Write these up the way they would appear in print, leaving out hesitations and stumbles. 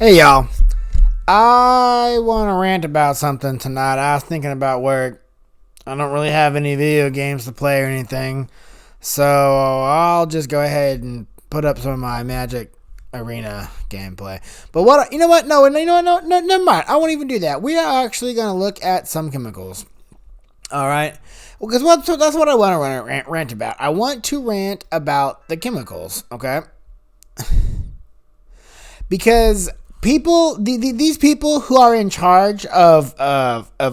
Hey y'all, I want to rant about something tonight. I was thinking about work. I don't really have any video games to play or anything, so I'll just go ahead and put up some of my Magic Arena gameplay. But what you know what? No, no, never mind. I won't even do that. We are actually going to look at some chemicals. All right, because that's what I want to rant about. I want to rant about the chemicals. Okay, because these people who are in charge of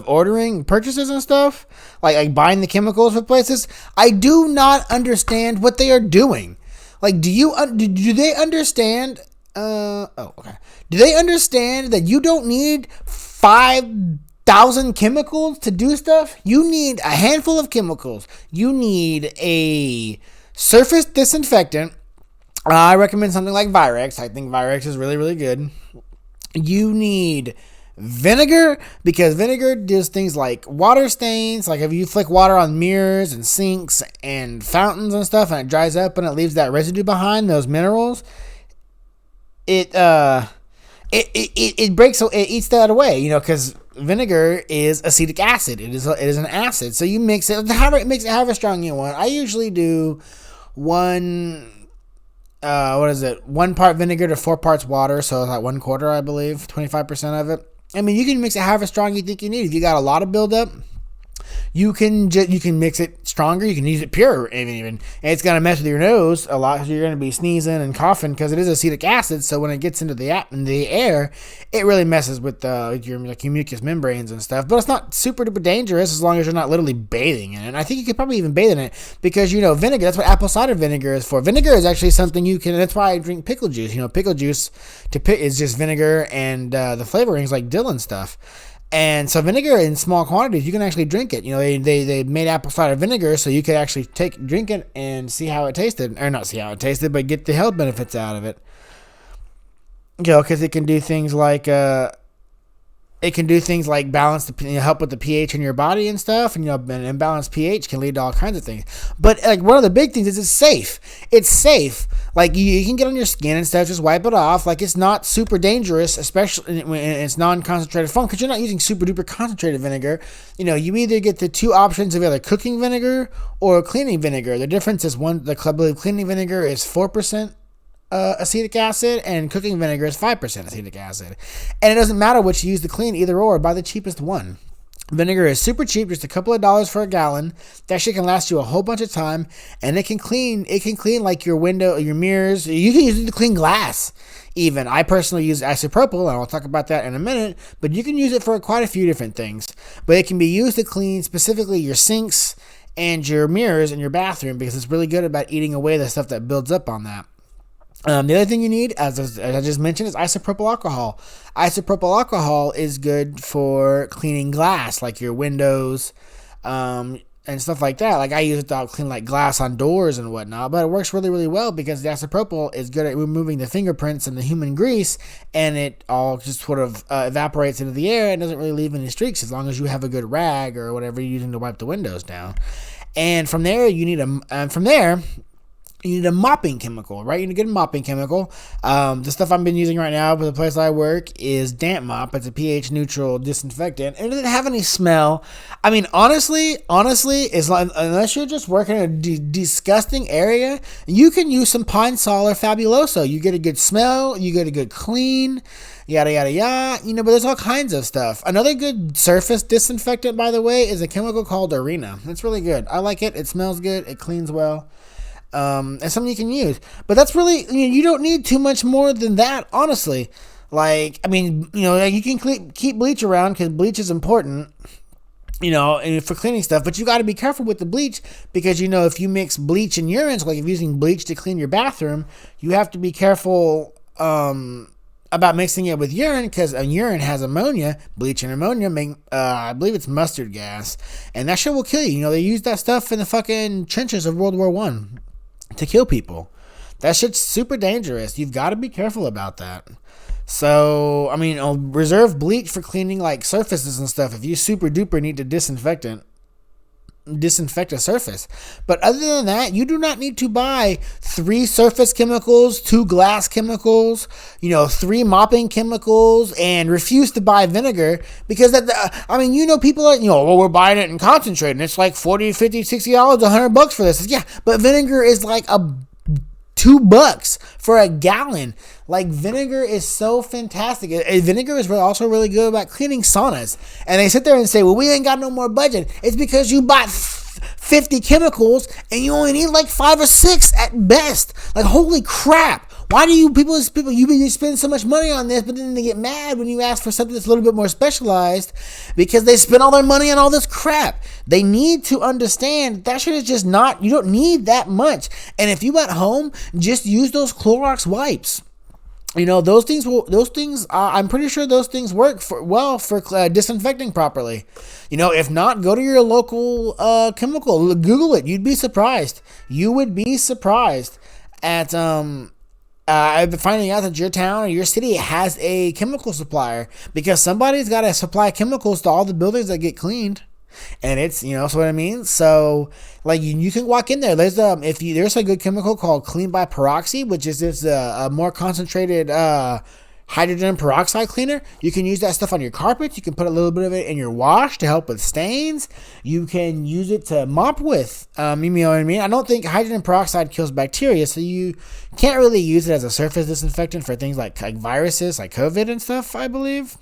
ordering purchases and stuff, like buying the chemicals for places, I do not understand what they are doing. Like, do they understand? Okay. Do they understand that you don't need 5,000 chemicals to do stuff? You need a handful of chemicals. You need a surface disinfectant. I recommend something like Virex. I think Virex is really, really good. You need vinegar, because vinegar does things like water stains. Like if you flick water on mirrors and sinks and fountains and stuff, and it dries up and it leaves that residue behind, those minerals, it breaks, it eats that away. Because vinegar is acetic acid. It is an acid. So you mix it. However strong you want. I usually do one. What is it? 1 part vinegar to 4 parts water, so it's like 1/4, I believe, 25% of it. I mean, you can mix it however strong you think you need. If you got a lot of buildup, you can mix it stronger. You can use it pure, even. And it's gonna mess with your nose a lot, because you're gonna be sneezing and coughing, because it is acetic acid. So when it gets into the air, it really messes with your mucous membranes and stuff. But it's not super duper dangerous as long as you're not literally bathing in it. And I think you could probably even bathe in it, because vinegar. That's what apple cider vinegar is for. Vinegar is actually something you can. That's why I drink pickle juice. Pickle juice is just vinegar and the flavorings like dill and stuff. And so vinegar in small quantities, you can actually drink it. They made apple cider vinegar so you could actually drink it and see how it tasted. Or not see how it tasted, but get the health benefits out of it. Because it can do things like balance help with the pH in your body and stuff. And an imbalanced pH can lead to all kinds of things. But like one of the big things is it's safe. It's safe. Like you can get on your skin and stuff, just wipe it off. Like it's not super dangerous, especially when it's non-concentrated form, because you're not using super duper concentrated vinegar. You either get the two options of either cooking vinegar or cleaning vinegar. The difference is I believe cleaning vinegar is 4% acetic acid, and cooking vinegar is 5% acetic acid. And it doesn't matter which you use to clean, either or. Buy the cheapest one. Vinegar is super cheap, just a couple of dollars for a gallon. That shit can last you a whole bunch of time, and it can clean like your window, your mirrors. You can use it to clean glass. Even I personally use isopropyl, and I'll talk about that in a minute. But you can use it for quite a few different things. But it can be used to clean specifically your sinks and your mirrors in your bathroom, because it's really good about eating away the stuff that builds up on that. The other thing you need, as I just mentioned, is isopropyl alcohol. Isopropyl alcohol is good for cleaning glass, like your windows, and stuff like that. Like I use it to clean like glass on doors and whatnot, but it works really, really well because the isopropyl is good at removing the fingerprints and the human grease, and it all just sort of evaporates into the air and doesn't really leave any streaks as long as you have a good rag or whatever you're using to wipe the windows down. And from there, you need a mopping chemical, right? You need a good mopping chemical. The stuff I've been using right now for the place I work is Damp Mop. It's a pH neutral disinfectant, and it doesn't have any smell. I mean, honestly, unless you're just working in a disgusting area, you can use some Pine Sol or Fabuloso. You get a good smell, you get a good clean, yada yada yada. But there's all kinds of stuff. Another good surface disinfectant, by the way, is a chemical called Arena. It's really good. I like it. It smells good. It cleans well. And something you can use, but that's really, you don't need too much more than that, honestly. Like, I mean, you can keep bleach around, because bleach is important, and for cleaning stuff, but you got to be careful with the bleach, because, if you mix bleach and urine, so like if you're using bleach to clean your bathroom, you have to be careful, about mixing it with urine, because urine has ammonia. Bleach and ammonia make, I believe it's mustard gas, and that shit will kill you. They used that stuff in the fucking trenches of World War One to kill people. That shit's super dangerous. You've got to be careful about that. So, I mean, reserve bleach for cleaning like surfaces and stuff. If you super duper need a disinfectant, disinfect a surface. But other than that, you do not need to buy 3 surface chemicals, 2 glass chemicals, 3 mopping chemicals, and refuse to buy vinegar because people are, we're buying it in concentrate and it's like $40, $50, $60, $100 for this. Yeah, but vinegar is like $2 for a gallon. Like, vinegar is so fantastic. Vinegar is also really good about cleaning saunas. And they sit there and say, well, we ain't got no more budget. It's because you bought 50 chemicals and you only need like 5 or 6 at best. Like, holy crap. Why do you spend so much money on this, but then they get mad when you ask for something that's a little bit more specialized because they spend all their money on all this crap. They need to understand that shit is just not, you don't need that much. And if you at home, just use those Clorox wipes. Those things, I'm pretty sure those things work for disinfecting properly. If not, go to your local chemical, Google it. You'd be surprised. You would be surprised at finding out that your town or your city has a chemical supplier because somebody's got to supply chemicals to all the buildings that get cleaned. And it's, so what I mean? So, like, you can walk in there. There's a good chemical called Clean by Peroxy, which is this a more concentrated hydrogen peroxide cleaner. You can use that stuff on your carpets. You can put a little bit of it in your wash to help with stains. You can use it to mop with. You know what I mean? I don't think hydrogen peroxide kills bacteria, so you can't really use it as a surface disinfectant for things like viruses, like COVID and stuff, I believe.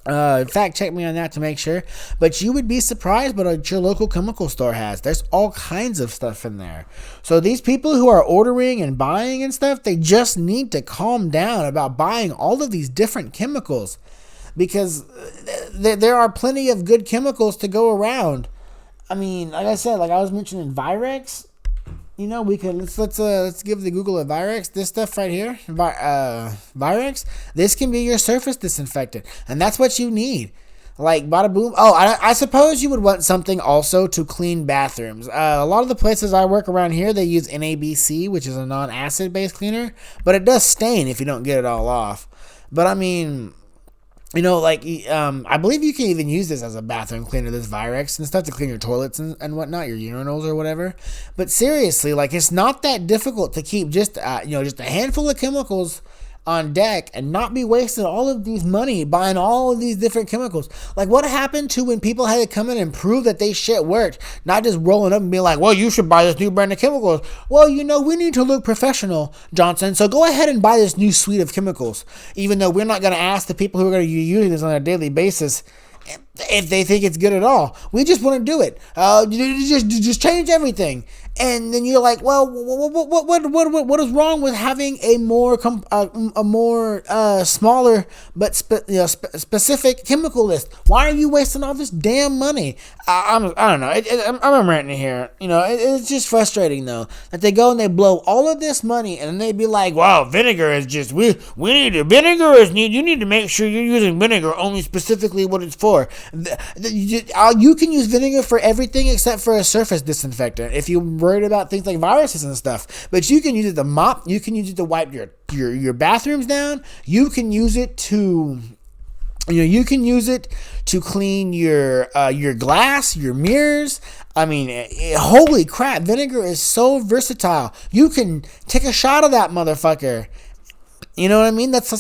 In fact, check me on that to make sure. But you would be surprised what your local chemical store has. There's all kinds of stuff in there. So these people who are ordering and buying and stuff, they just need to calm down about buying all of these different chemicals. Because there are plenty of good chemicals to go around. I mean, like I said, like I was mentioning Virex. We can let's give the Google a Virex. This stuff right here, Virex. This can be your surface disinfectant, and that's what you need. Like, bada boom. Oh, I suppose you would want something also to clean bathrooms. A lot of the places I work around here, they use NABC, which is a non-acid based cleaner, but it does stain if you don't get it all off. But I mean, I believe you can even use this as a bathroom cleaner, this Virex and stuff, to clean your toilets and whatnot, your urinals or whatever. But seriously, like, it's not that difficult to keep just a handful of chemicals on deck and not be wasting all of these money buying all of these different chemicals. Like, what happened to when people had to come in and prove that they shit worked, not just rolling up and being like, well, you should buy this new brand of chemicals. Well, we need to look professional, Johnson, so go ahead and buy this new suite of chemicals, even though we're not going to ask the people who are going to be using this on a daily basis if they think it's good at all. We just want to do it. Just change everything. And then you're like, well, what is wrong with having a more smaller but specific chemical list? Why are you wasting all this damn money? I don't know. I'm ranting here. It's just frustrating though that they go and they blow all of this money and then they be like, wow, vinegar is just you need to make sure you're using vinegar only specifically what it's for. You can use vinegar for everything except for a surface disinfectant if you're worried about things like viruses and stuff. But you can use it to mop. You can use it to wipe your bathrooms down. You can use it to clean your glass, your mirrors. I mean, holy crap, vinegar is so versatile. You can take a shot of that motherfucker. You know what I mean? That's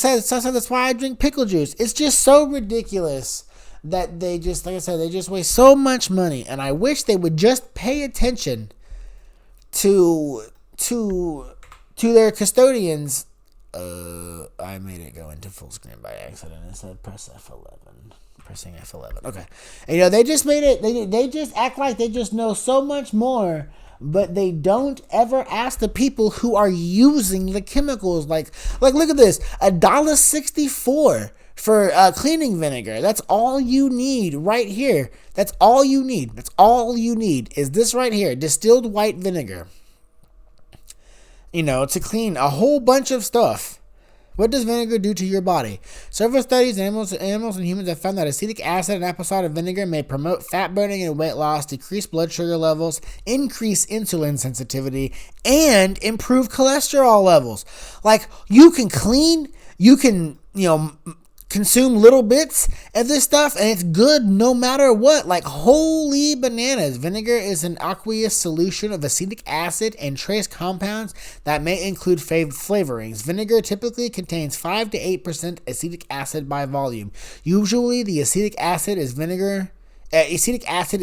why I drink pickle juice. It's just so ridiculous that they just, like I said, they just waste so much money. And I wish they would just pay attention to their custodians. I made it go into full screen by accident. It said press F11. Pressing F11. Okay. And, they just made it. They just act like they just know so much more, but they don't ever ask the people who are using the chemicals. Like look at this. $1.64 for cleaning vinegar. That's all you need right here. That's all you need. That's all you need is this right here. Distilled white vinegar. To clean a whole bunch of stuff. What does vinegar do to your body? Several studies in animals and humans have found that acetic acid and apple cider vinegar may promote fat burning and weight loss, decrease blood sugar levels, increase insulin sensitivity, and improve cholesterol levels. Like, you can consume little bits of this stuff and it's good no matter what. Like, holy bananas. Vinegar is an aqueous solution of acetic acid and trace compounds that may include flavorings. Vinegar typically contains 5 to 8% acetic acid by volume. Usually the acetic acid is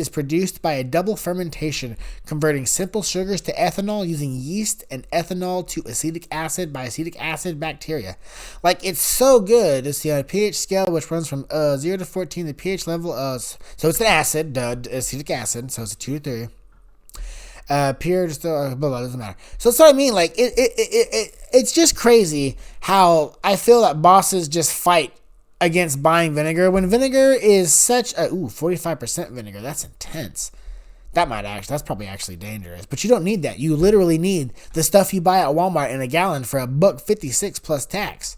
produced by a double fermentation, converting simple sugars to ethanol using yeast and ethanol to acetic acid by acetic acid bacteria. Like, it's so good. It's the pH scale, which runs from 0 to 14. The pH level, so it's an acid, acetic acid, so it's a 2 to 3. Pure, just blah, blah, doesn't matter. So that's what I mean. Like, it's just crazy how I feel that bosses just fight against buying vinegar when vinegar is such a 45% vinegar. That's intense. That's probably actually dangerous. But you don't need that. You literally need the stuff you buy at Walmart in a gallon for $1.56 plus tax.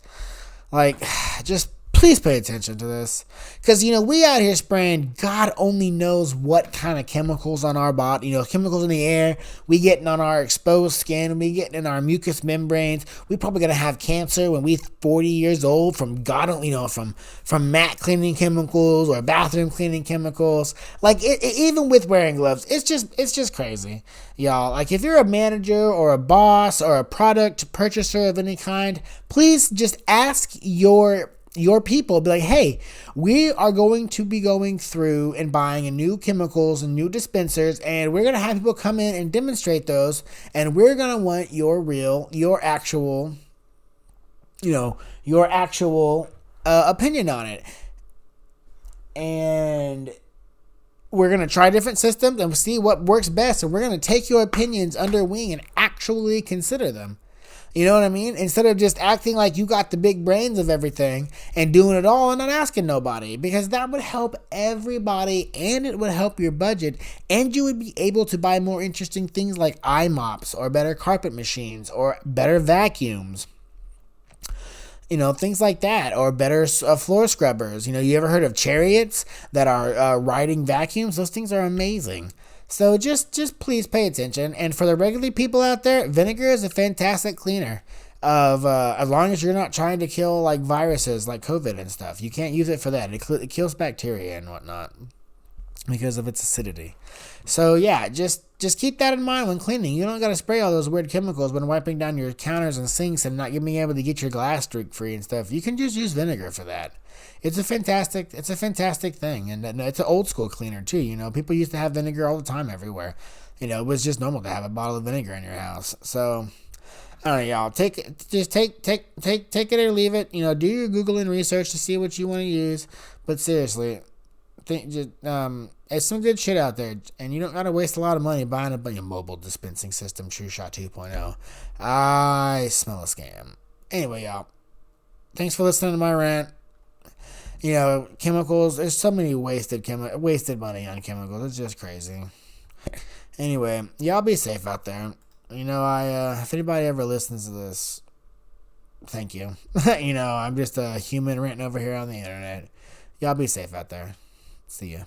Like, just please pay attention to this. Because, we out here spraying God only knows what kind of chemicals on our body. Chemicals in the air. We getting on our exposed skin. We getting in our mucous membranes. We probably going to have cancer when we're 40 years old from God only, from mat cleaning chemicals or bathroom cleaning chemicals. Like, even with wearing gloves, it's just crazy, y'all. Like, if you're a manager or a boss or a product purchaser of any kind, please just ask your people, be like, hey, we are going to be going through and buying new chemicals and new dispensers, and we're going to have people come in and demonstrate those, and we're going to want your actual opinion on it. And we're going to try different systems and see what works best, and we're going to take your opinions under wing and actually consider them. You know what I mean? Instead of just acting like you got the big brains of everything and doing it all and not asking nobody. Because that would help everybody and it would help your budget. And you would be able to buy more interesting things like eye mops or better carpet machines or better vacuums. Things like that. Or better floor scrubbers. You ever heard of chariots that are riding vacuums? Those things are amazing. So just please pay attention. And for the regular people out there, vinegar is a fantastic cleaner of as long as you're not trying to kill like viruses like COVID and stuff. You can't use it for that. It kills bacteria and whatnot because of its acidity. So yeah, just keep that in mind when cleaning. You don't got to spray all those weird chemicals when wiping down your counters and sinks and not being able to get your glass streak free and stuff. You can just use vinegar for that. It's a fantastic thing, and it's an old school cleaner too. People used to have vinegar all the time everywhere. It was just normal to have a bottle of vinegar in your house. So, I don't know, y'all. Take it or leave it. Do your Googling research to see what you want to use. But seriously, it's some good shit out there, and you don't gotta waste a lot of money buying a mobile dispensing system, True Shot 2.0. I smell a scam. Anyway, y'all. Thanks for listening to my rant. Chemicals, there's so many wasted money on chemicals. It's just crazy. Anyway, y'all be safe out there. If anybody ever listens to this, thank you. I'm just a human ranting over here on the internet. Y'all be safe out there. See ya.